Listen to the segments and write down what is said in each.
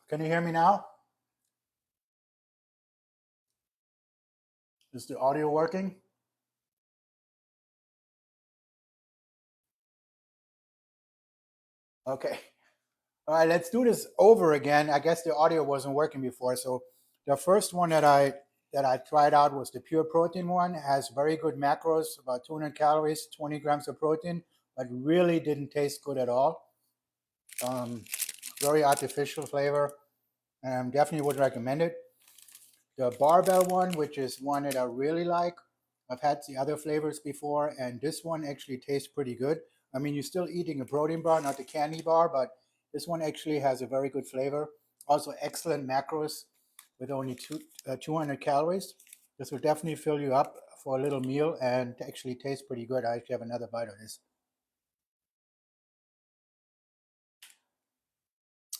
Can you hear me now? Is the audio working? Okay. All right, let's do this over again. I guess the audio wasn't working before. So the first one that I tried out was the pure protein one. It has very good macros, about 200 calories, 20 grams of protein, but really didn't taste good at all. Very artificial flavor. Definitely would recommend it. The barbell one, which is one that I really like. I've had the other flavors before, and this one actually tastes pretty good. I mean, you're still eating a protein bar, not the candy bar, but this one actually has a very good flavor. Also, excellent macros with only 200 calories. This will definitely fill you up for a little meal and actually tastes pretty good. I actually have another bite of this.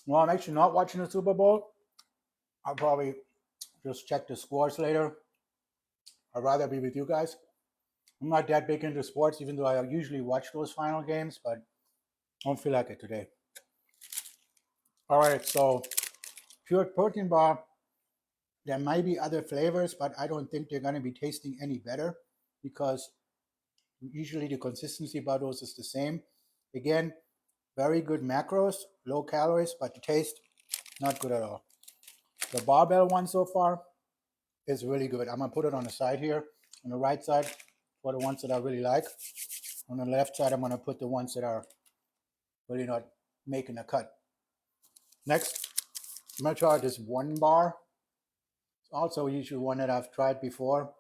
Well, I'm actually not watching the Super Bowl. I'll probably just check the scores later. I'd rather be with you guys. I'm not that big into sports, even though I usually watch those final games, but I don't feel like it today. All right, so pure protein bar. There might be other flavors, but I don't think they're going to be tasting any better because usually the consistency about those is the same. Again, very good macros, low calories, but the taste, not good at all. The barbell one so far is really good. I'm going to put it on the side here. On the right side for the ones that I really like. On the left side, I'm going to put the ones that are really not making a cut. Next, I'm going to try this one bar. It's also usually one that I've tried before.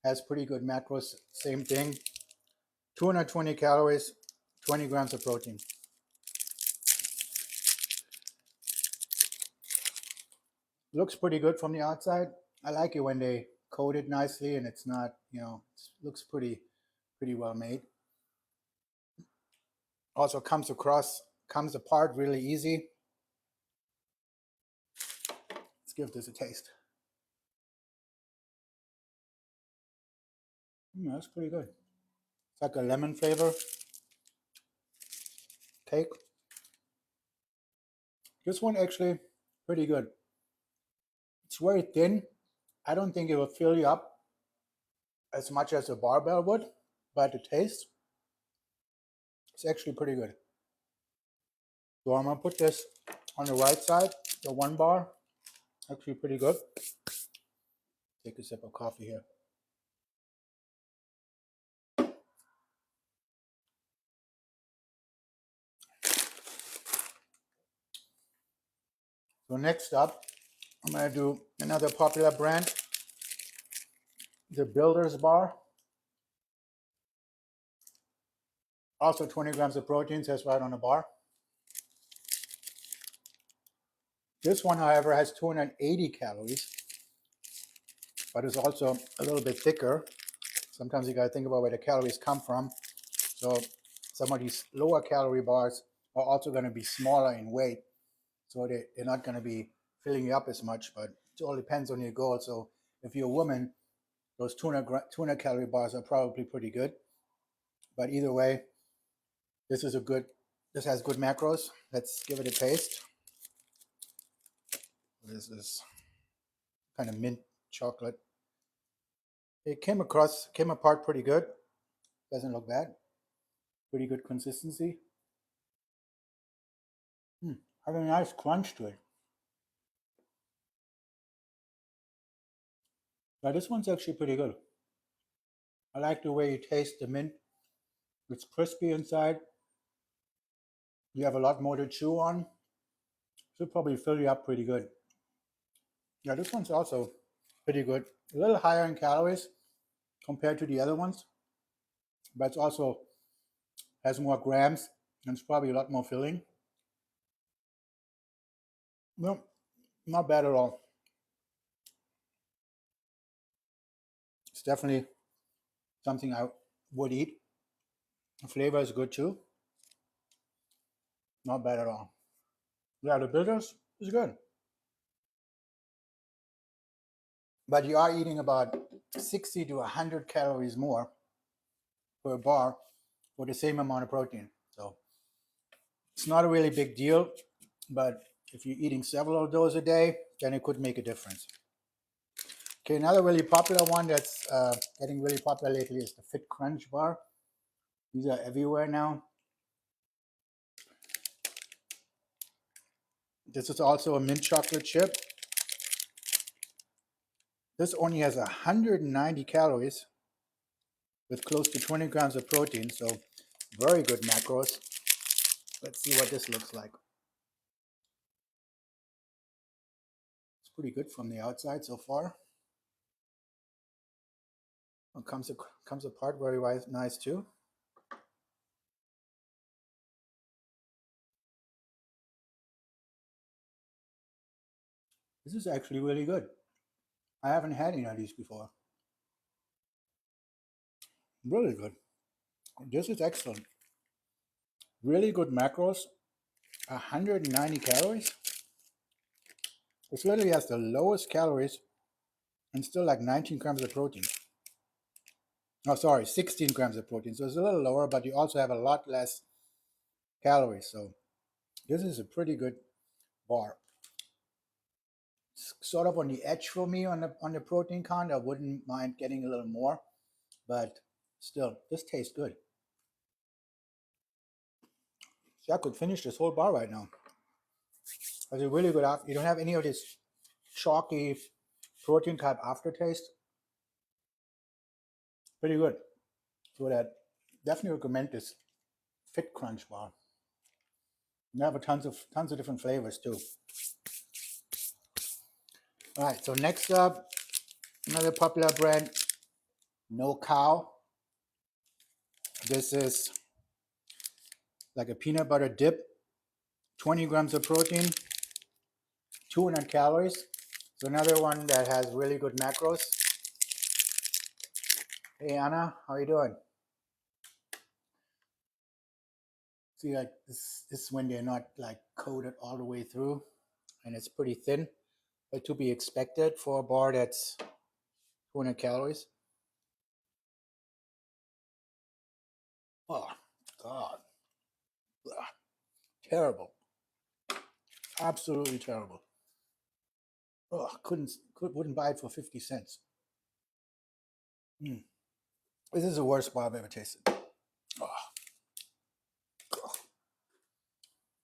Has pretty good macros, same thing. 220 calories, 20 grams of protein. Looks pretty good from the outside. I like it when they coat it nicely and it's not, it looks pretty well made. Also comes apart really easy. Let's give this a taste. That's pretty good. It's like a lemon flavor. Take. This one actually pretty good. It's very thin. I don't think it will fill you up as much as a barbell would, but the taste is actually pretty good. So I'm gonna put this on the right side, the one bar, actually pretty good. Take a sip of coffee here. So next up, I'm gonna do another popular brand, the Builder's Bar. Also 20 grams of protein, says right on the bar. This one, however, has 280 calories, but is also a little bit thicker. Sometimes you gotta think about where the calories come from. So some of these lower calorie bars are also gonna be smaller in weight. So they're not gonna be filling you up as much, but it all depends on your goal. So if you're a woman, those 200 calorie bars are probably pretty good. But either way, this has good macros. Let's give it a taste. This is kind of mint chocolate. It came apart pretty good. Doesn't look bad. Pretty good consistency. Has a nice crunch to it. Now this one's actually pretty good. I like the way you taste the mint. It's crispy inside. You have a lot more to chew on. Should probably fill you up pretty good. Yeah, this one's also pretty good. A little higher in calories compared to the other ones, but it's also has more grams and it's probably a lot more filling. No, not bad at all. It's definitely something I would eat. The flavor is good too. Not bad at all. Yeah, the bitters is good. But you are eating about 60 to 100 calories more per bar for the same amount of protein. So it's not a really big deal, but If you're eating several of those a day, then it could make a difference. Okay, another really popular one that's getting really popular lately is the Fit Crunch bar. These are everywhere now. This is also a mint chocolate chip. This only has 190 calories with close to 20 grams of protein, so very good macros. Let's see what this looks like. It's pretty good from the outside so far. It comes apart very nice too. This is actually really good. I haven't had any of these before. Really good. This is excellent. Really good macros. 190 calories. This literally has the lowest calories and still like 19 grams of protein. Oh, sorry, 16 grams of protein. So it's a little lower, but you also have a lot less calories. So this is a pretty good bar. It's sort of on the edge for me on the protein count. I wouldn't mind getting a little more, but still, this tastes good. See, I could finish this whole bar right now. It's a really good. You don't have any of this chalky protein type aftertaste. Pretty good. So that definitely recommend this Fit Crunch bar. They have tons of different flavors too. All right, so next up, another popular brand, No Cow. This is like a peanut butter dip, 20 grams of protein, 200 calories. So another one that has really good macros. Hey Anna, how are you doing? See, like this when they're not like coated all the way through, and it's pretty thin, but to be expected for a bar that's 200 calories. Oh God, ugh, terrible, absolutely terrible. Oh, wouldn't buy it for 50 cents. This is the worst bar I've ever tasted. Oh,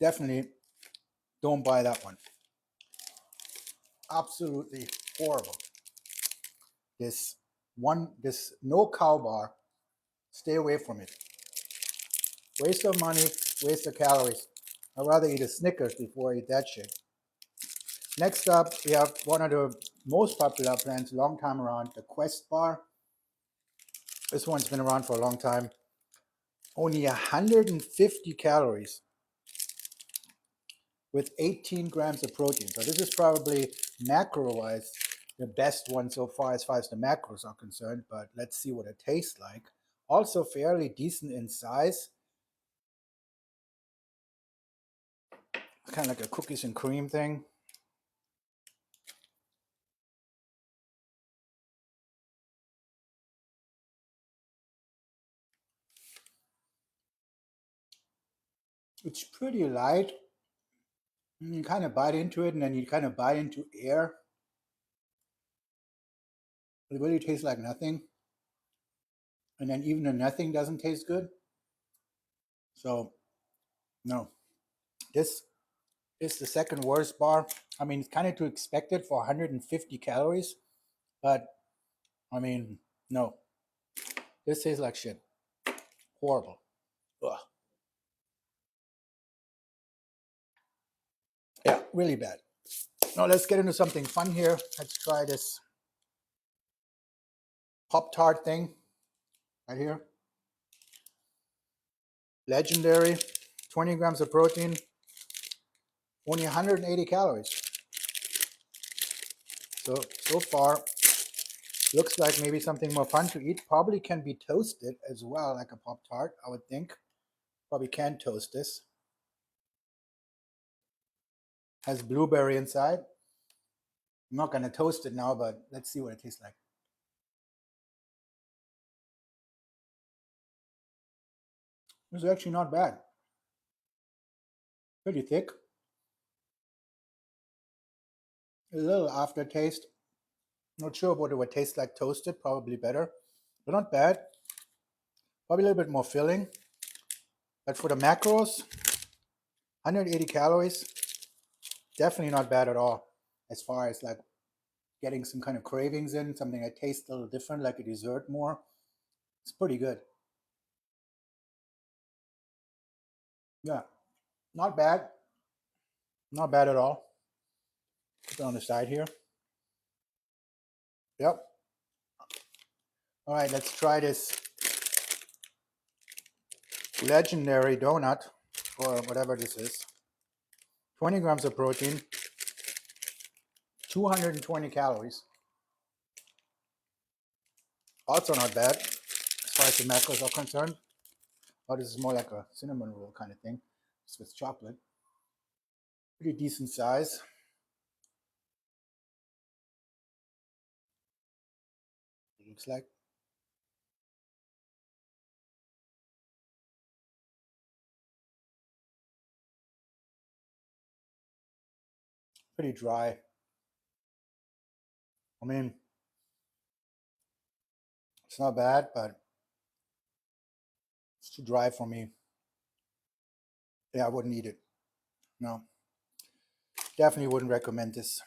definitely don't buy that one. Absolutely horrible. This No Cow bar, stay away from it. Waste of money, waste of calories. I'd rather eat a Snickers before I eat that shit. Next up, we have one of the most popular brands, long time around, the Quest bar. This one's been around for a long time. Only 150 calories with 18 grams of protein. So this is probably macro-wise the best one so far as the macros are concerned, but let's see what it tastes like. Also fairly decent in size. Kind of like a cookies and cream thing. It's pretty light. You kind of bite into it and then you kind of bite into air. It really tastes like nothing. And then even the nothing doesn't taste good. So, no. This is the second worst bar. I mean, it's kind of to expect it for 150 calories. But, I mean, no. This tastes like shit. Horrible. Ugh. Yeah, really bad. Now let's get into something fun here. Let's try this Pop-Tart thing right here. Legendary, 20 grams of protein, only 180 calories. So far, looks like maybe something more fun to eat. Probably can be toasted as well, like a Pop-Tart, I would think. Probably can toast this. Has blueberry inside. I'm not going to toast it now, but let's see what it tastes like. It's actually not bad. Pretty thick. A little aftertaste. Not sure what it would taste like toasted, probably better, but not bad. Probably a little bit more filling. But for the macros, 180 calories, definitely not bad at all. As far as like getting some kind of cravings in, something that tastes a little different, like a dessert more, it's pretty good. Yeah, not bad. Not bad at all. Put it on the side here. Yep. All right, let's try this legendary donut, or whatever this is. 20 grams of protein, 220 calories. Also not bad as far as the macros are concerned. Oh, this is more like a cinnamon roll kind of thing, just with chocolate. Pretty decent size. It looks like. Pretty dry. I mean, it's not bad, but it's too dry for me. Yeah, I wouldn't eat it. No, definitely wouldn't recommend this.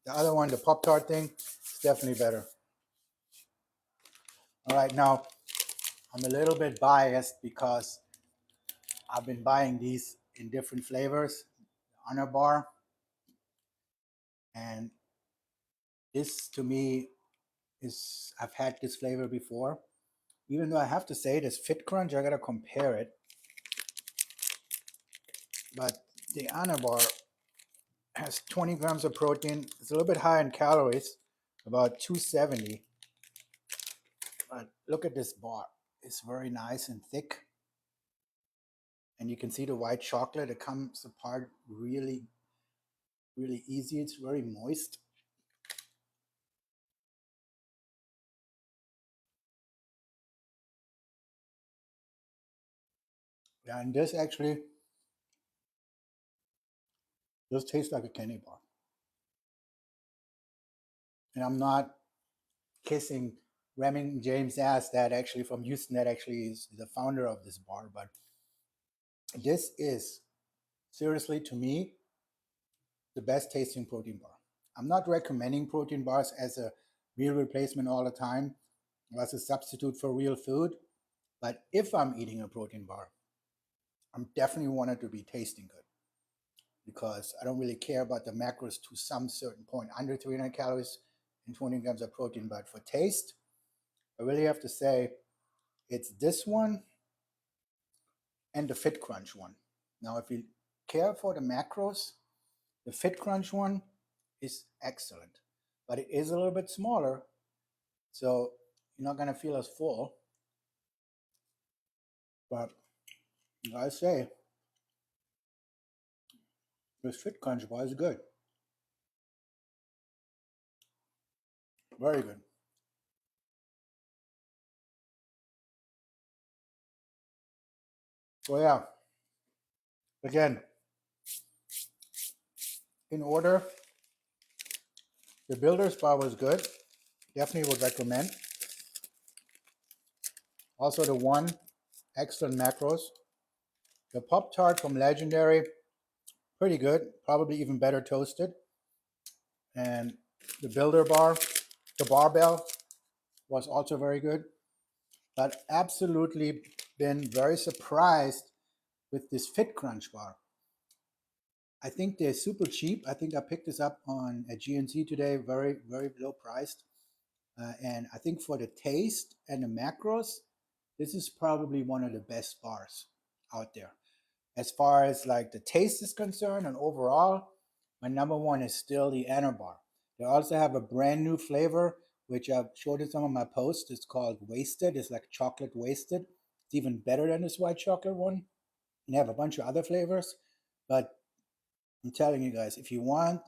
The other one, the Pop-Tart thing, is definitely better. All right, now I'm a little bit biased because I've been buying these in different flavors. Honor Bar, and this to me is, I've had this flavor before. Even though I have to say this Fit Crunch, I gotta compare it. But the Honor Bar has 20 grams of protein. It's a little bit high in calories, about 270. But look at this bar. It's very nice and thick. And you can see the white chocolate. It comes apart really, really easy. It's very moist. Yeah, and this actually does taste like a candy bar. And I'm not kissing Remington James' ass, that actually from Houston, that actually is the founder of this bar. But this is seriously, to me, the best tasting protein bar. I'm not recommending protein bars as a meal replacement all the time or as a substitute for real food. But if I'm eating a protein bar, I'm definitely want it to be tasting good, because I don't really care about the macros to some certain point, under 300 calories and 20 grams of protein. But for taste, I really have to say it's this one and the Fit Crunch one. Now, if you care for the macros, the Fit Crunch one is excellent, but it is a little bit smaller, so you're not gonna feel as full. But I say this Fit Crunch bar is good, very good. So yeah, again, in order, the Builder's bar was good. Definitely would recommend. Also, the one, excellent macros. The Pop Tart from Legendary, pretty good. Probably even better toasted. And the Builder bar, the barbell, was also very good. But absolutely been very surprised with this Fit Crunch bar. I think they're super cheap. I think I picked this up on at GNC today, very, very low priced. And I think for the taste and the macros, this is probably one of the best bars out there. As far as like the taste is concerned and overall, my number one is still the Honor Bar. They also have a brand new flavor, which I've showed in some of my posts. It's called Wasted. It's like chocolate wasted. It's even better than this white chocolate one. And they have a bunch of other flavors. But I'm telling you guys, if you want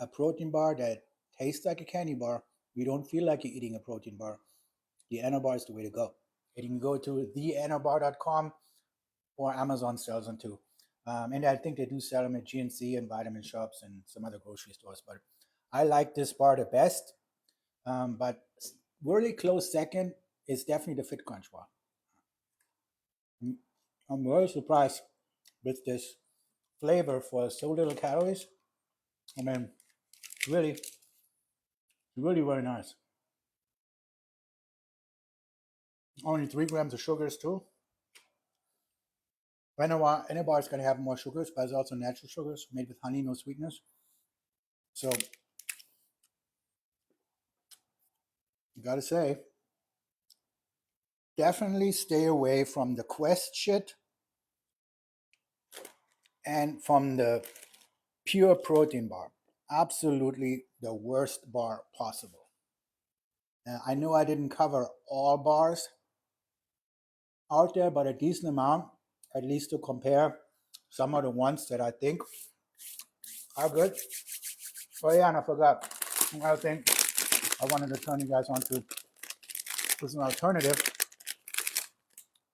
a protein bar that tastes like a candy bar, you don't feel like you're eating a protein bar, the Honor Bar is the way to go. And you can go to thehonorbar.com, or Amazon sells them too. And I think they do sell them at GNC and vitamin shops and some other grocery stores. But I like this bar the best. But really close second is definitely the Fit Crunch bar. I'm very surprised with this flavor for so little calories. I mean, really, really very nice. Only 3 grams of sugars too. I know any bar is going to have more sugars, but it's also natural sugars made with honey, no sweetness. So, you gotta say, definitely stay away from the Quest shit and from the pure protein bar. Absolutely the worst bar possible. I know I didn't cover all bars out there, but a decent amount, at least to compare some of the ones that I think are good. Oh yeah, and I forgot. Another thing I wanted to turn you guys on to is an alternative.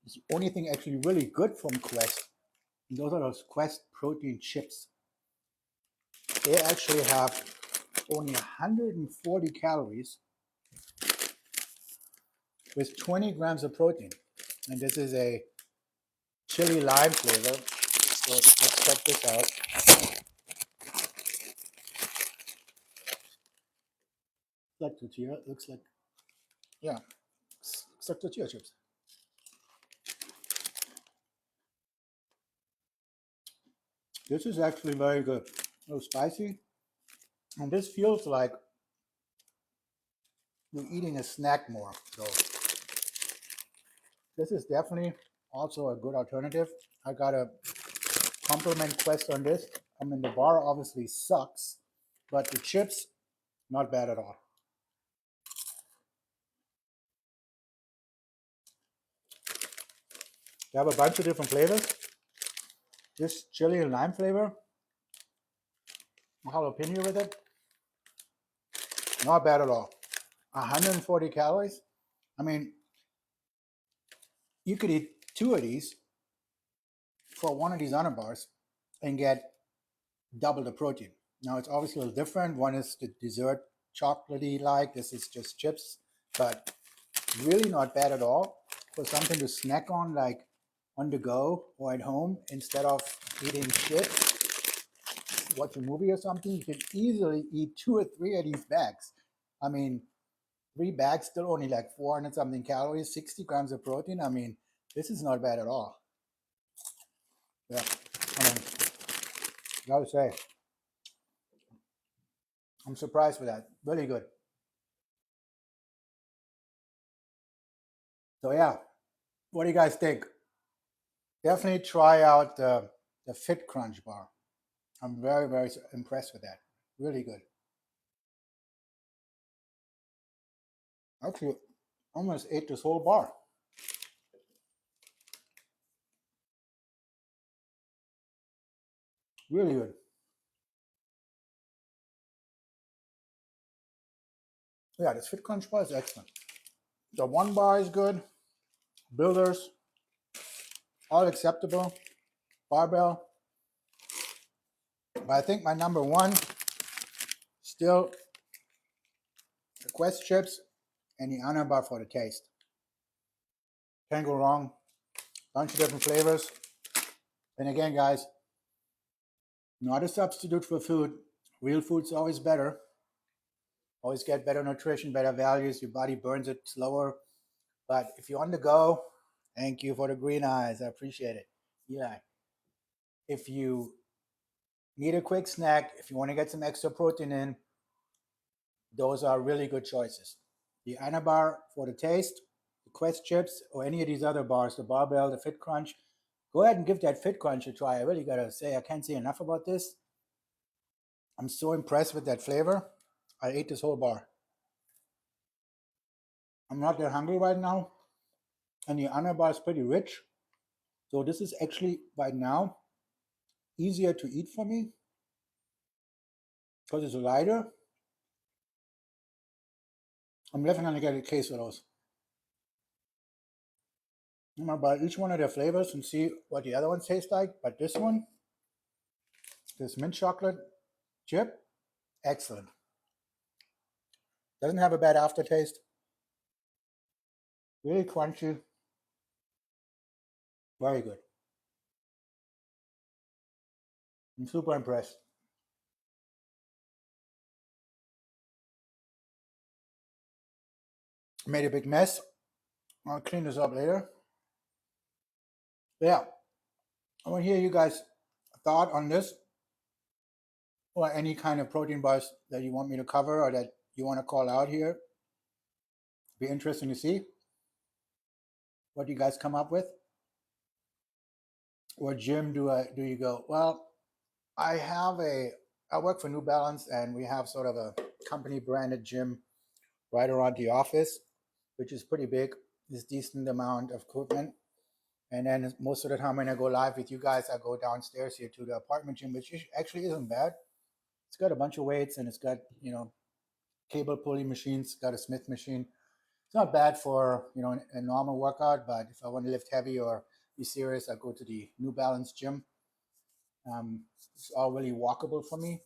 It's the only thing actually really good from Quest. And those are those Quest protein chips. They actually have only 140 calories with 20 grams of protein. And this is a chili lime flavor. So let's check this out. Like tortilla, looks like, yeah, looks like tortilla chips. This is actually very good. A little spicy. And this feels like you're eating a snack more. So this is definitely also a good alternative. I got a compliment Quest on this. I mean, the bar obviously sucks, but the chips, not bad at all. They have a bunch of different flavors. This chili and lime flavor, jalapeno with it, not bad at all. 140 calories. I mean, you could eat 2 of these for one of these Honor bars and get double the protein. Now it's obviously a little different. One is the dessert chocolatey like. This is just chips, but really not bad at all for something to snack on, like on the go or at home instead of eating shit. Watch a movie or something. You can easily eat 2 or 3 of these bags. I mean, 3 bags still only like 400 something calories, 60 grams of protein. I mean, this is not bad at all. Yeah, I mean, gotta say, I'm surprised with that. Really good. So yeah, what do you guys think? Definitely try out the Fit Crunch bar. I'm very, very impressed with that. Really good. Actually, almost ate this whole bar. Really good. Yeah, this Fit Crunch bar is excellent. The one bar is good. Builders, all acceptable. Barbell. But I think my number one, still the Quest chips and the Honor bar for the taste. Can't go wrong. Bunch of different flavors. And again, guys, not a substitute for food. Real food's always better. Always get better nutrition, better values. Your body burns it slower. But if you're on the go, thank you for the green eyes. I appreciate it. Yeah. If you need a quick snack, if you want to get some extra protein in, those are really good choices. The Honor bar for the taste, the Quest chips, or any of these other bars, the Barbell, the Fit Crunch. Go ahead and give that Fit Crunch a try. I really gotta say, I can't say enough about this. I'm so impressed with that flavor. I ate this whole bar. I'm not that hungry right now, and the Honor bar is pretty rich. So this is actually right now easier to eat for me because it's lighter. I'm definitely gonna get a case of those. I'm gonna buy each one of their flavors and see what the other ones taste like. But this one, This mint chocolate chip, excellent. Doesn't have a bad aftertaste. Really crunchy. Very good. I'm super impressed. Made a big mess. I'll clean this up later. But yeah, I want to hear you guys' thought on this, or any kind of protein bars that you want me to cover or that you want to call out here. Be interesting to see what you guys come up with. What gym do you go? Well, I work for New Balance, and we have sort of a company branded gym right around the office, which is pretty big. There's decent amount of equipment. And then most of the time when I go live with you guys, I go downstairs here to the apartment gym, which actually isn't bad. It's got a bunch of weights, and it's got, cable pulley machines, got a Smith machine. It's not bad for, a normal workout, but if I want to lift heavy or be serious, I go to the New Balance gym. It's all really walkable for me.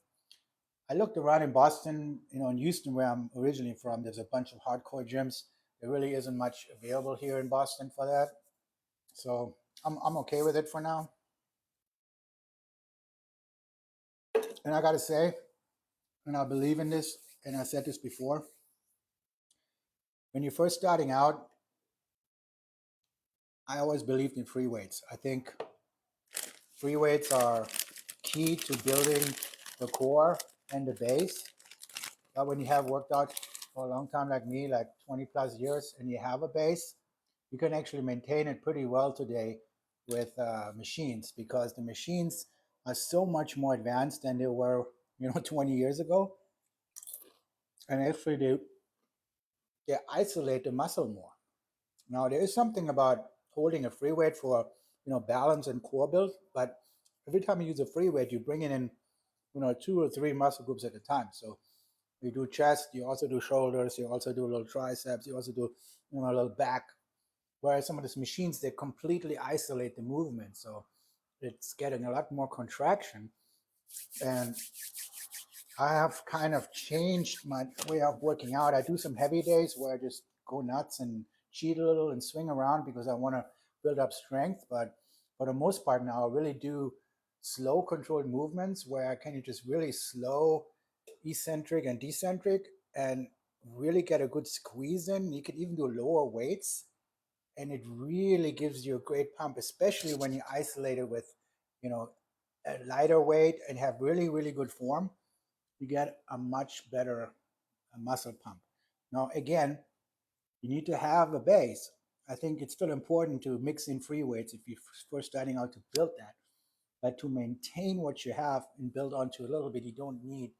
I looked around in Boston, in Houston, where I'm originally from. There's a bunch of hardcore gyms. There really isn't much available here in Boston for that. So I'm okay with it for now. And I got to say, and I believe in this, and I said this before, when you're first starting out, I always believed in free weights. I think free weights are key to building the core and the base. But when you have worked out for a long time like me, like 20 plus years, and you have a base, you can actually maintain it pretty well today with machines, because the machines are so much more advanced than they were 20 years ago. And actually they isolate the muscle more. Now there is something about holding a free weight for balance and core build, but every time you use a free weight, you bring in 2 or 3 muscle groups at a time. So you do chest, you also do shoulders, you also do a little triceps, you also do a little back. Whereas some of these machines, they completely isolate the movement, so it's getting a lot more contraction. And I have kind of changed my way of working out. I do some heavy days where I just go nuts and cheat a little and swing around because I want to build up strength. But for the most part now, I really do slow controlled movements where I can just really slow eccentric and decentric and really get a good squeeze in. You could even do lower weights, and it really gives you a great pump, especially when you isolate it with, a lighter weight and have really, really good form. You get a much better muscle pump. Now, again, you need to have a base. I think it's still important to mix in free weights if you're first starting out to build that. But to maintain what you have and build onto a little bit, you don't need,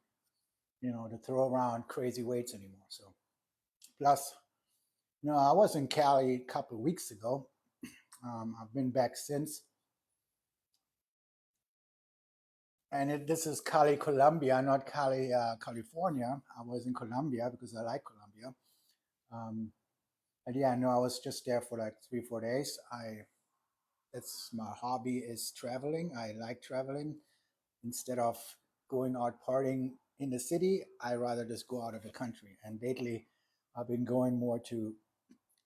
to throw around crazy weights anymore. So, plus, I was in Cali a couple of weeks ago. I've been back since. And this is Cali, Colombia, not Cali, California. I was in Colombia because I like Colombia. And yeah, no, I was just there for like 3, 4 days. That's my hobby, is traveling. I like traveling. Instead of going out partying in the city, I rather just go out of the country. And lately, I've been going more to,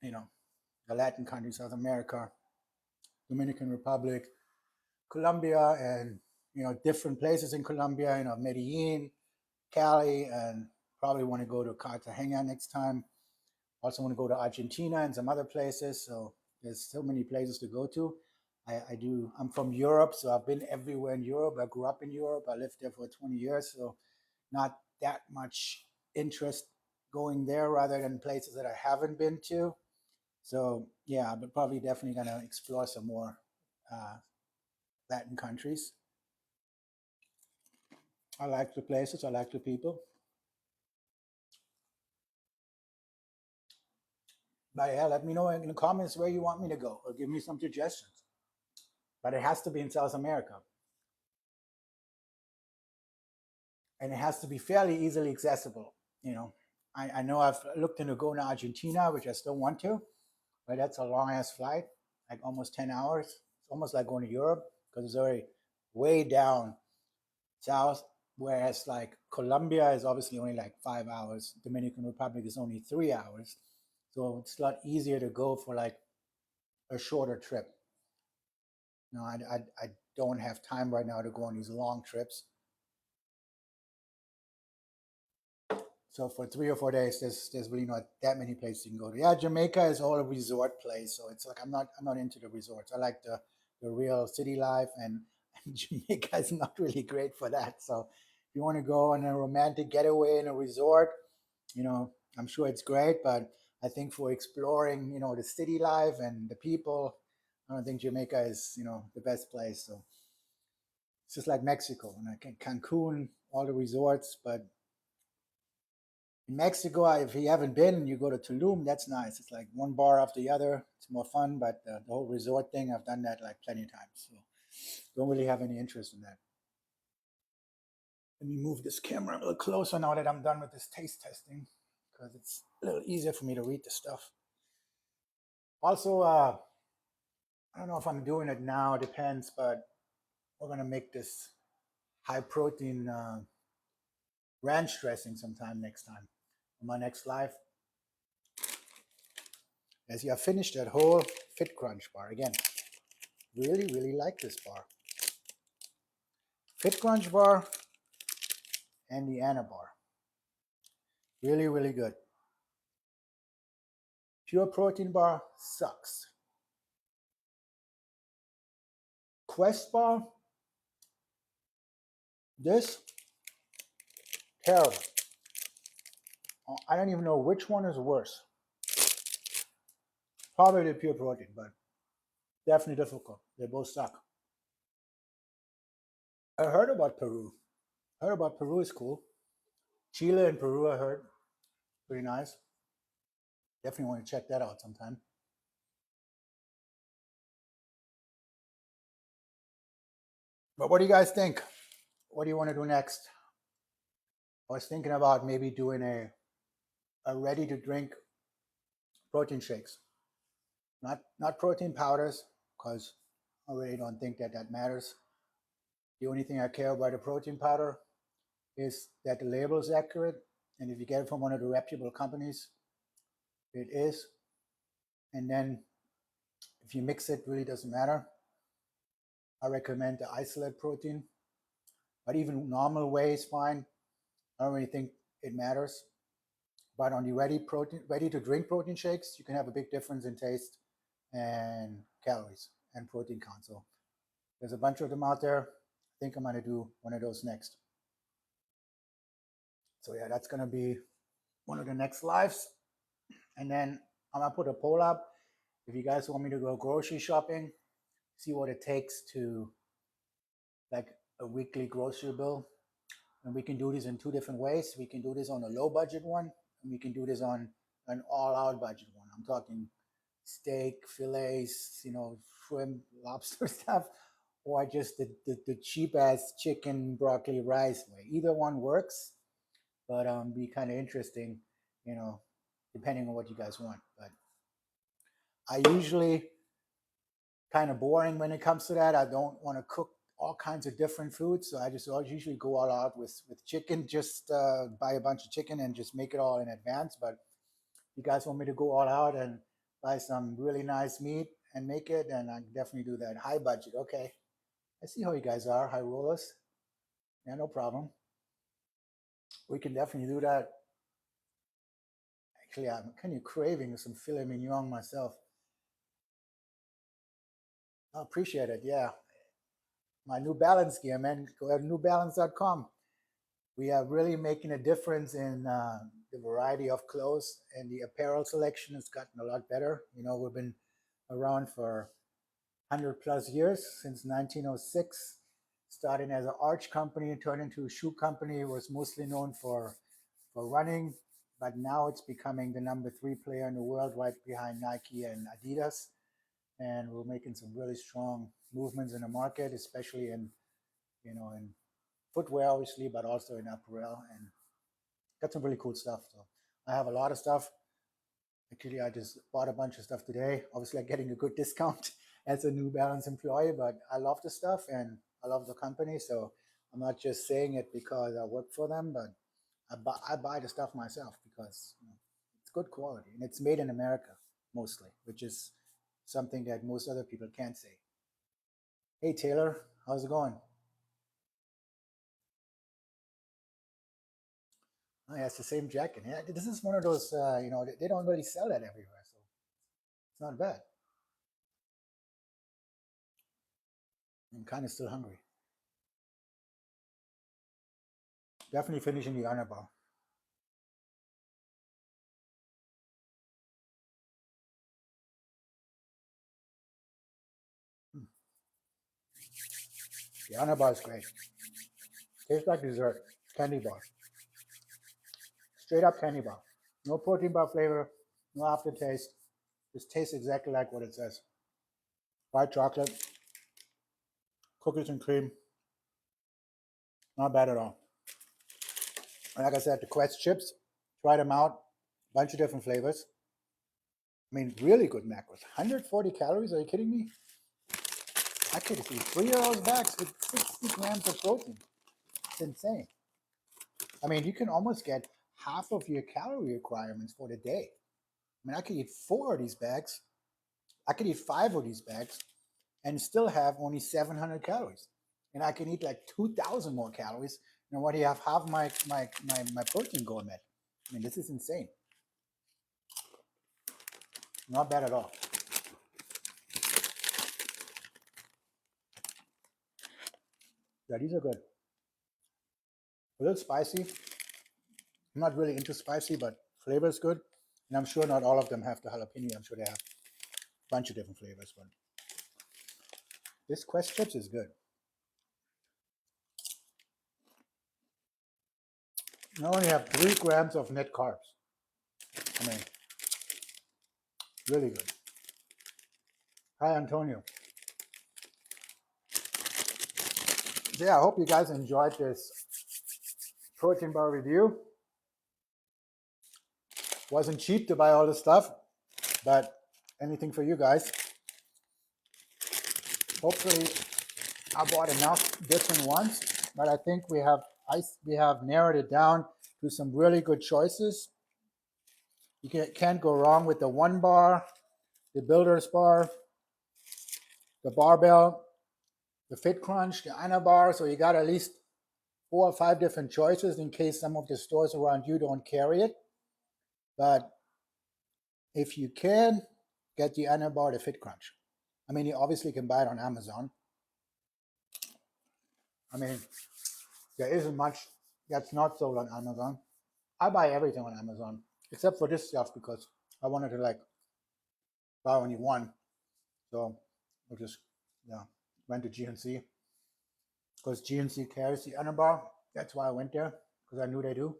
the Latin countries, South America, Dominican Republic, Colombia, and different places in Colombia. Medellin, Cali, and probably want to go to Cartagena next time. Also want to go to Argentina and some other places. So there's so many places to go to. I'm from Europe, so I've been everywhere in Europe. I grew up in Europe. I lived there for 20 years, so not that much interest going there rather than places that I haven't been to. So yeah, but probably definitely gonna explore some more Latin countries. I like the places. I like the people. But yeah, let me know in the comments where you want me to go, or give me some suggestions. But it has to be in South America. And it has to be fairly easily accessible. I know I've looked into going to Argentina, which I still want to, but that's a long ass flight, like almost 10 hours. It's almost like going to Europe because it's already way down south, whereas like Colombia is obviously only like 5 hours. Dominican Republic is only 3 hours. So it's a lot easier to go for like a shorter trip. No, I don't have time right now to go on these long trips. So for 3 or 4 days, there's really not that many places you can go to. Yeah, Jamaica is all a resort place, so it's like I'm not into the resorts. I like the real city life, and Jamaica is not really great for that. So if you want to go on a romantic getaway in a resort, I'm sure it's great, but I think for exploring, the city life and the people, I don't think Jamaica is, the best place. So it's just like Mexico, Cancun, all the resorts, but in Mexico, if you haven't been, you go to Tulum. That's nice. It's like one bar after the other. It's more fun, but the whole resort thing, I've done that like plenty of times. So don't really have any interest in that. Let me move this camera a little closer now that I'm done with this taste testing, because it's a little easier for me to read the stuff. Also, I don't know if I'm doing it now. It depends, but we're gonna make this high protein ranch dressing sometime next time on my next live. As you have finished that whole Fit Crunch bar again. Really, really like this bar. Fit Crunch bar and the Anna bar. Really, really good. Pure protein bar sucks. Quest bar, this, terrible. I don't even know which one is worse. Probably the pure protein, but definitely difficult. They both suck. I heard about Peru. Heard about Peru is cool. Chile and Peru, I heard. Pretty nice. Definitely want to check that out sometime. But what do you guys think? What do you want to do next? I was thinking about maybe doing a ready to drink protein shakes. Not protein powders, because I really don't think that matters. The only thing I care about a protein powder is that the label is accurate, and if you get it from one of the reputable companies, it is. And then if you mix it, really doesn't matter. I recommend the isolate protein, but even normal whey is fine. I don't really think it matters. But on the ready to drink protein shakes, you can have a big difference in taste and calories and protein count. So there's a bunch of them out there. I think I'm gonna do one of those next. So yeah, that's gonna be one of the next lives. And then I'm gonna put a poll up. If you guys want me to go grocery shopping, see what it takes to like a weekly grocery bill. And we can do this in two different ways. We can do this on a low budget one, and we can do this on an all out budget one. I'm talking steak, fillets, shrimp, lobster stuff, or just the cheap ass chicken, broccoli, rice way. Either one works, but be kind of interesting, you know, depending on what you guys want. But I usually kind of boring when it comes to that. I don't want to cook all kinds of different foods, so I just usually go all out with chicken. Just buy a bunch of chicken and just make it all in advance. But if you guys want me to go all out and buy some really nice meat and make it, and I can definitely do that. High budget, okay. I see how you guys are, high rollers. Yeah, no problem. We can definitely do that. Actually, I'm kind of craving some filet mignon myself. I appreciate it. Yeah, my New Balance gear, man. Go to newbalance.com. We are really making a difference in the variety of clothes, and the apparel selection has gotten a lot better. We've been around for 100 plus years, since 1906, starting as an arch company, turned into a shoe company. It was mostly known for running, but now it's becoming the number 3 player in the world, right behind Nike and Adidas. And we're making some really strong movements in the market, especially in footwear, obviously, but also in apparel, and got some really cool stuff. So I have a lot of stuff. Actually, I just bought a bunch of stuff today. Obviously, I'm getting a good discount as a New Balance employee, but I love the stuff and I love the company. So I'm not just saying it because I work for them, but I buy the stuff myself because it's good quality and it's made in America mostly, which is something that most other people can't say. Hey Taylor, how's it going? Oh, yeah, it's the same jacket. Yeah, this is one of those, they don't really sell that everywhere, so it's not bad. I'm kind of still hungry. Definitely finishing the honor bar. Hmm. The honor bar is great. Tastes like dessert. Candy bar. Straight up candy bar. No protein bar flavor, no aftertaste. Just tastes exactly like what it says. White chocolate, cookies and cream. Not bad at all. And like I said, the Quest chips, tried them out. Bunch of different flavors. I mean, really good macros. 140 calories? Are you kidding me? I could eat 3 of those bags with 60 grams of protein. It's insane. I mean, you can almost get half of your calorie requirements for the day. I mean, I could eat 4 of these bags. I could eat 5 of these bags and still have only 700 calories. And I can eat like 2,000 more calories than what you have half my protein going at. I mean, this is insane. Not bad at all. Yeah, these are good. A little spicy. I'm not really into spicy, but flavor is good. And I'm sure not all of them have the jalapeno. I'm sure they have a bunch of different flavors. But this Quest chips is good. I only have 3 grams of net carbs. I mean, really good. Hi, Antonio. So yeah, I hope you guys enjoyed this protein bar review. Wasn't cheap to buy all this stuff, but anything for you guys. Hopefully, I bought enough different ones, but I think we have narrowed it down to some really good choices. You can't go wrong with the one bar, the builder's bar, the barbell, the Fit Crunch, the Ana bar. So you got at least 4 or 5 different choices in case some of the stores around you don't carry it. But if you can, get the Ana bar, the Fit Crunch. I mean, you obviously can buy it on Amazon. I mean, there isn't much that's not sold on Amazon. I buy everything on Amazon except for this stuff because I wanted to like buy only one. So I just went to GNC because GNC carries the Ana bar. That's why I went there because I knew they do.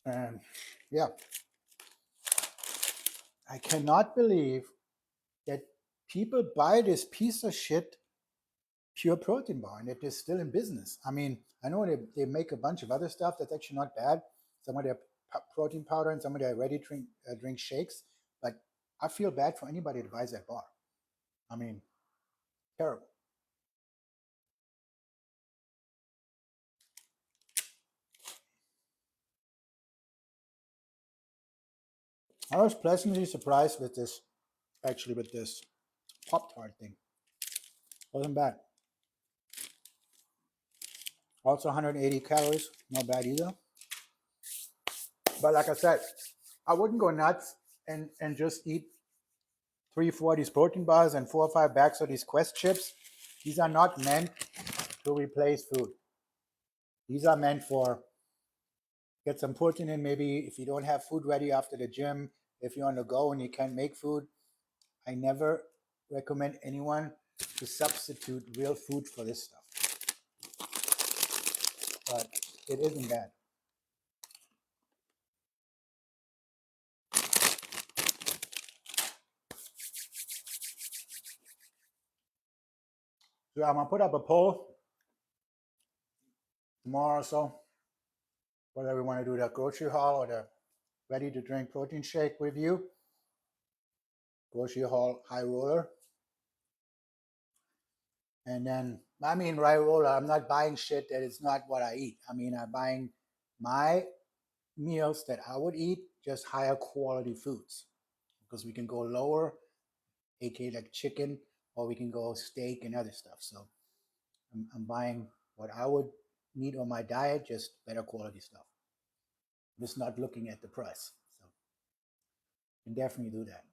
And yeah, I cannot believe that people buy this piece of shit pure protein bar and it is still in business. I mean, I know they make a bunch of other stuff that's actually not bad. Some of their protein powder and some of their ready drink shakes, but I feel bad for anybody that buys that bar. I mean, terrible. I was pleasantly surprised with this, actually, with this Pop Tart thing. Wasn't bad. Also 180 calories, not bad either. But like I said, I wouldn't go nuts and just eat 3, 4 of these protein bars and 4 or 5 bags of these Quest chips. These are not meant to replace food. These are meant for get some protein in. Maybe if you don't have food ready after the gym, if you're on the go and you can't make food, I never recommend anyone to substitute real food for this stuff. But it isn't bad. So I'm gonna put up a poll tomorrow or so, whether we want to do the grocery haul or the ready to drink protein shake review. Grocery haul high roller. And then I mean, Raiola, I'm not buying shit that is not what I eat. I mean, I'm buying my meals that I would eat, just higher quality foods. Because we can go lower, aka like chicken, or we can go steak and other stuff. So I'm buying what I would need on my diet, just better quality stuff. Just not looking at the price. So you can definitely do that.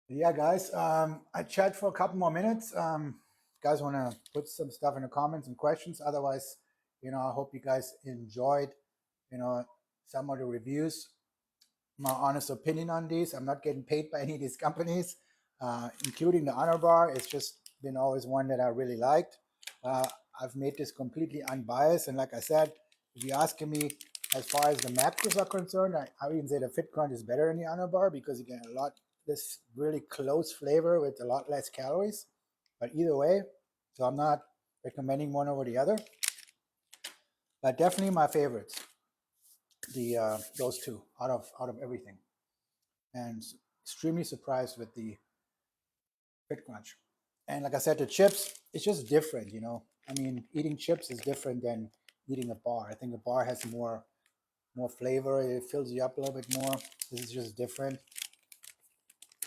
Yeah, guys, I chat for a couple more minutes. Guys want to put some stuff in the comments and questions. Otherwise, I hope you guys enjoyed, you know, some of the reviews. My honest opinion on these. I'm not getting paid by any of these companies, including the Honor Bar. It's just been always one that I really liked. Uh, I've made this completely unbiased, and like I said, if you're asking me as far as the macros are concerned, I even say the Fit Crunch is better than the Honor Bar because you get a lot this really close flavor with a lot less calories. But either way, so I'm not recommending one over the other. But definitely my favorites, the those two out of everything, and extremely surprised with the Fit Crunch. And like I said, the chips, it's just different. I mean, eating chips is different than eating a bar. I think a bar has more flavor. It fills you up a little bit more. This is just different.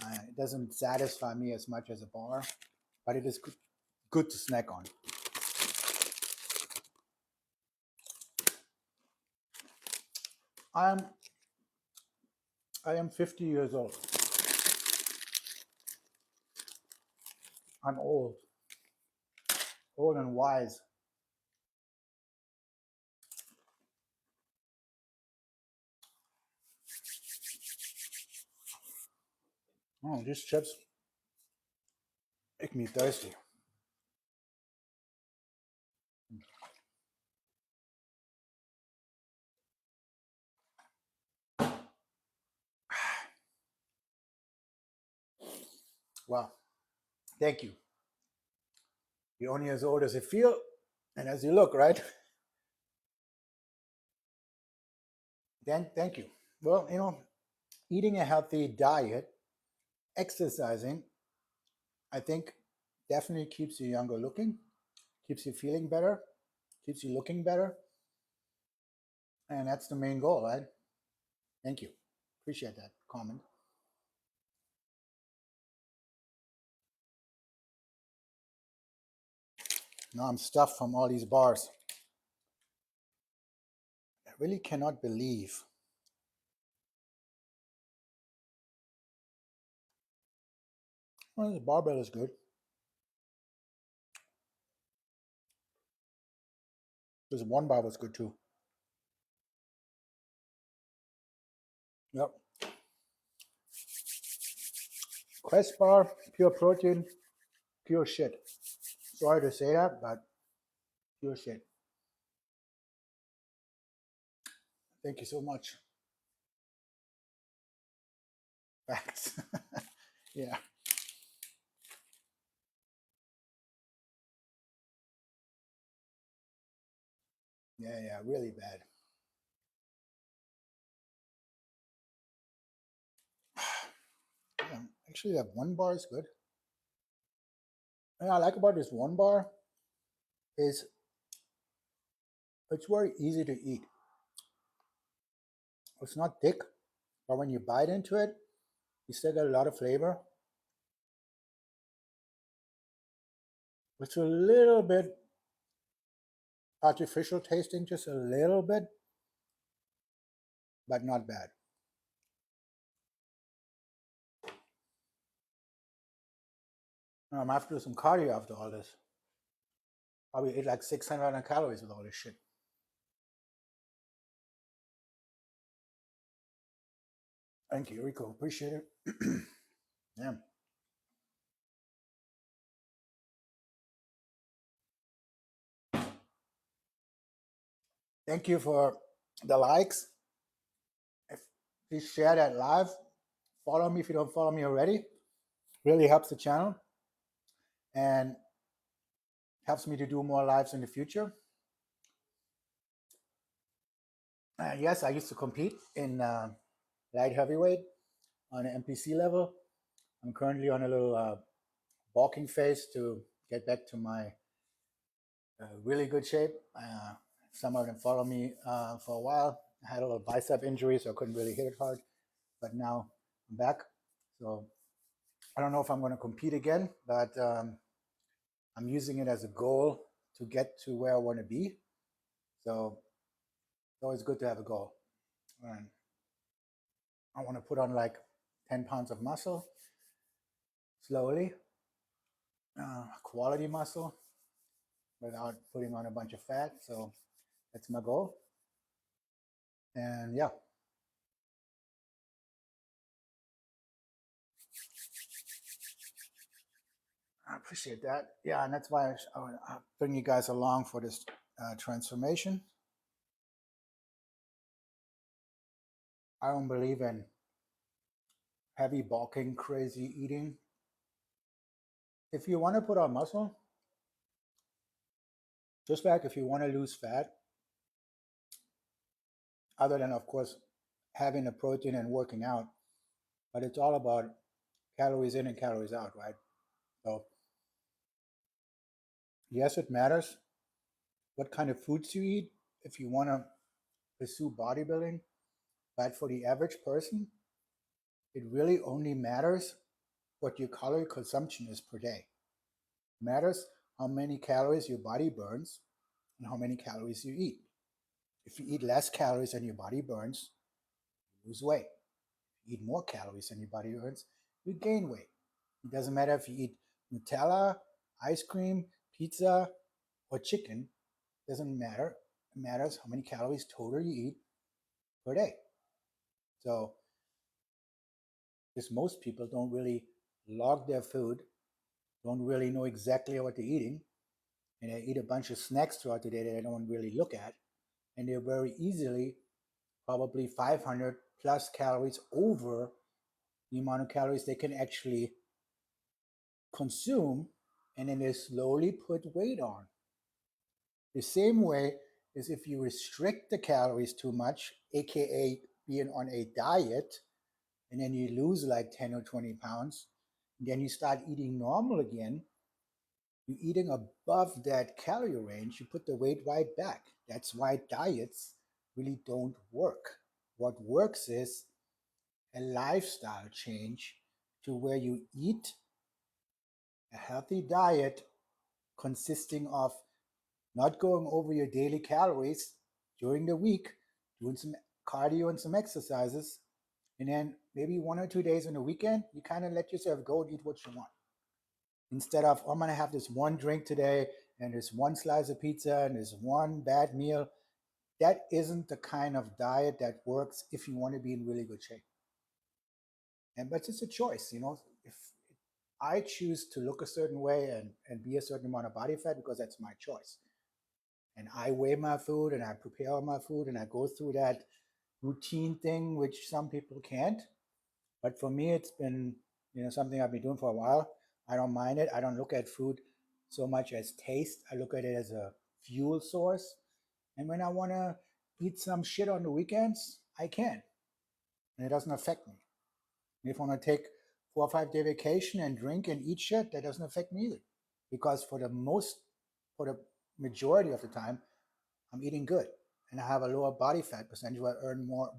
It doesn't satisfy me as much as a bar, but it is good to snack on. I am 50 years old. I'm old and wise. Oh, these chips make me thirsty. Well, thank you. You're only as old as you feel and as you look, right? Then thank you. Well, eating a healthy diet, exercising, I think definitely keeps you younger looking, keeps you feeling better, keeps you looking better. And that's the main goal, right? Thank you. Appreciate that comment. Now I'm stuffed from all these bars. I really cannot believe. Well, the barbell is good. This one bar was good too. Yep. Quest bar, pure protein, pure shit. Sorry to say that, but pure shit. Thank you so much. Facts. Yeah. Yeah, yeah, really bad. Yeah, actually, that one bar is good. And I like about this one bar is it's very easy to eat. It's not thick, but when you bite into it, you still get a lot of flavor. It's a little bit artificial tasting, just a little bit, but not bad. I'm have to do some cardio after all this. Probably ate like 600 calories with all this shit. Thank you, Rico. Appreciate it. Yeah. Thank you for the likes. If please share that live. Follow me if you don't follow me already. Really helps the channel and helps me to do more lives in the future. Yes, I used to compete in light heavyweight on an NPC level. I'm currently on a little bulking phase to get back to my really good shape. Some of them follow me for a while. I had a little bicep injury, so I couldn't really hit it hard. But now I'm back. So I don't know if I'm going to compete again, but I'm using it as a goal to get to where I want to be. So it's always good to have a goal. And I want to put on like 10 pounds of muscle slowly, quality muscle without putting on a bunch of fat. So that's my goal. And yeah. I appreciate that. Yeah, and that's why I bring you guys along for this transformation. I don't believe in heavy bulking, crazy eating. If you want to put on muscle, just like if you want to lose fat, other than, of course, having the protein and working out, but it's all about calories in and calories out, right? So, yes, it matters what kind of foods you eat if you want to pursue bodybuilding, but for the average person, it really only matters what your calorie consumption is per day. It matters how many calories your body burns and how many calories you eat. If you eat less calories than your body burns, you lose weight. If you eat more calories than your body burns, you gain weight. It doesn't matter if you eat Nutella, ice cream, pizza, or chicken. It doesn't matter. It matters how many calories total you eat per day. So, because most people don't really log their food, don't really know exactly what they're eating, and they eat a bunch of snacks throughout the day that they don't really look at, and they're very easily probably 500 plus calories over the amount of calories they can actually consume, and then they slowly put weight on. The same way as if you restrict the calories too much, aka being on a diet, and then you lose like 10 or 20 pounds, and then you start eating normal again, you're eating above that calorie range, you put the weight right back. That's why diets really don't work. What works is a lifestyle change to where you eat a healthy diet consisting of not going over your daily calories during the week, doing some cardio and some exercises, and then maybe 1 or 2 days on the weekend, you kind of let yourself go and eat what you want. Instead of, oh, I'm going to have this one drink today and this one slice of pizza and this one bad meal. That isn't the kind of diet that works if you want to be in really good shape. But it's a choice, if I choose to look a certain way and be a certain amount of body fat because that's my choice. And I weigh my food and I prepare my food and I go through that routine thing, which some people can't. But for me, it's been, something I've been doing for a while. I don't mind it. I don't look at food so much as taste. I look at it as a fuel source. And when I want to eat some shit on the weekends, I can. And it doesn't affect me. And if I want to take 4 or 5 day vacation and drink and eat shit, that doesn't affect me either. Because for the majority of the time, I'm eating good. And I have a lower body fat percentage where I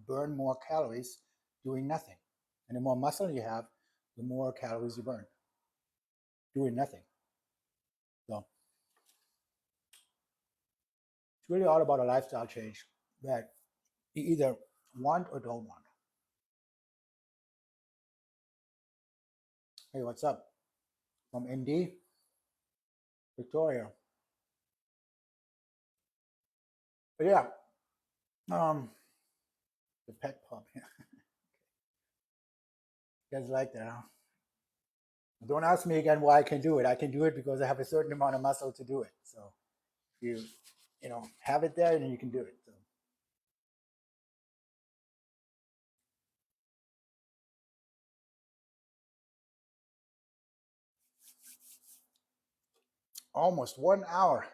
burn more calories doing nothing. And the more muscle you have, the more calories you burn doing nothing. So it's really all about a lifestyle change that you either want or don't want. Hey, what's up? From ND, Victoria. But yeah, the pet pup. You guys like that, huh? Don't ask me again why I can do it. I can do it because I have a certain amount of muscle to do it. So you have it there and you can do it. So almost 1 hour.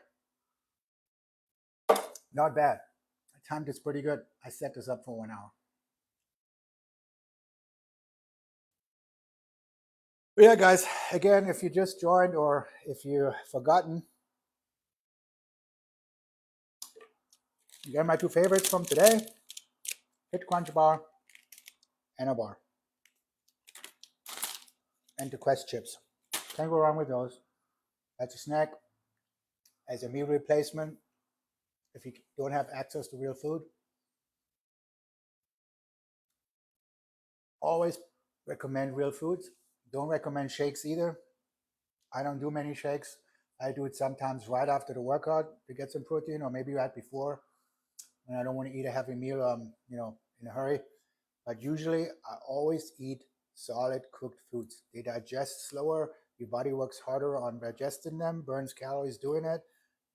Not bad. I timed this pretty good. I set this up for 1 hour. But yeah, guys, again, if you just joined or if you've forgotten, again, my two favorites from today, Hit Crunch bar and a bar. And the Quest chips. Can't go wrong with those. That's a snack. As a meal replacement, if you don't have access to real food, always recommend real foods. Don't recommend shakes either. I don't do many shakes. I do it sometimes right after the workout to get some protein, or maybe right before when I don't want to eat a heavy meal, in a hurry. But usually, I always eat solid cooked foods. They digest slower. Your body works harder on digesting them, burns calories doing it.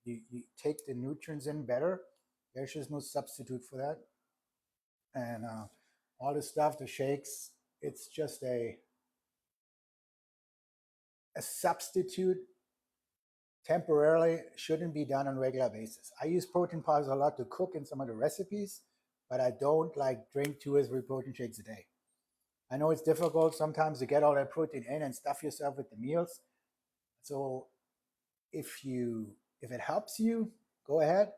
You take the nutrients in better. There's just no substitute for that. And all the stuff, the shakes, it's just a substitute temporarily, shouldn't be done on a regular basis. I use protein powders a lot to cook in some of the recipes, but I don't like drink 2 or 3 protein shakes a day. I know it's difficult sometimes to get all that protein in and stuff yourself with the meals. So if it helps you, go ahead.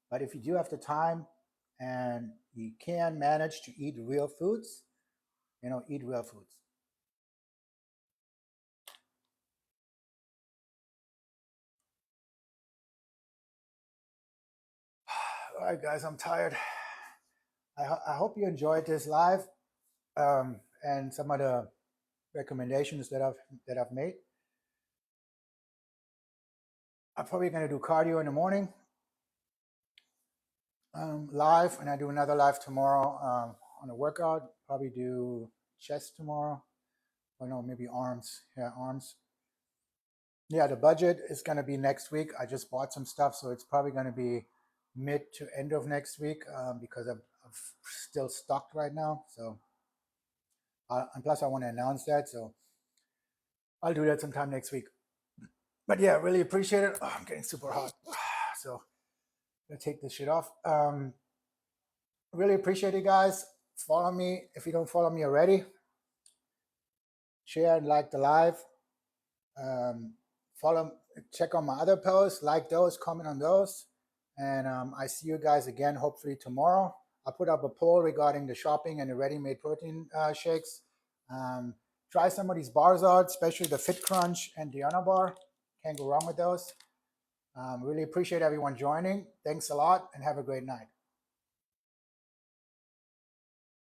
But if you do have the time and you can manage to eat real foods, eat real foods. All right, guys, I'm tired. I hope you enjoyed this live, and some of the recommendations that I've made. I'm probably going to do cardio in the morning, live, and I do another live tomorrow on a workout. Probably do chest tomorrow, or no, maybe arms. Yeah, arms. Yeah, the budget is going to be next week. I just bought some stuff, so it's probably going to be mid to end of next week, because I'm still stocked right now. So, and plus I want to announce that, so I'll do that sometime next week. But yeah, really appreciate it. Oh, I'm getting super hot, so I'm gonna take this shit off. Really appreciate it, guys. Follow me if you don't follow me already. Share and like the live. Um, follow, check on my other posts, like those, comment on those, and I see you guys again hopefully tomorrow. I'll put up a poll regarding the shopping and the ready-made protein shakes. Try some of these bars out, especially the Fit Crunch and the Honor Bar. Can't go wrong with those. Really appreciate everyone joining. Thanks a lot and have a great night.